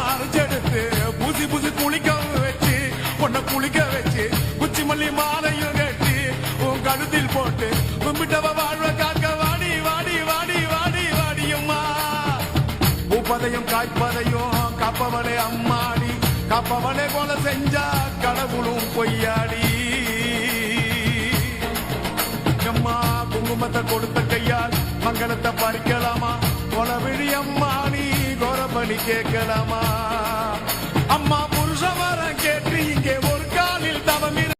அரைச்செடுத்து புசி புசி குளிக்க வச்சு பொண்ண குளிக்க வச்சு குச்சி மல்லி மாலையும் கட்டி உன் கழுத்தில் போட்டு கும்பிட்டவ வாழ்வ காக்க வாடி வாடி வாடி வாடி வாடியம்மா பூப்பதையும் காய்ப்பதையும் காப்பவளே அம்மாடி காப்பவளே கொலை செஞ்சா கடவுளும் பொய்யாடி அம்மா குங்குமத்தை கொடுத்த கையால் மங்களத்தை பறிக்கலாமா கொலவிழி அம்மா நீ கோரபலி கேட்கலாமா அம்மா புருஷ வரம் கேட்டு இங்கே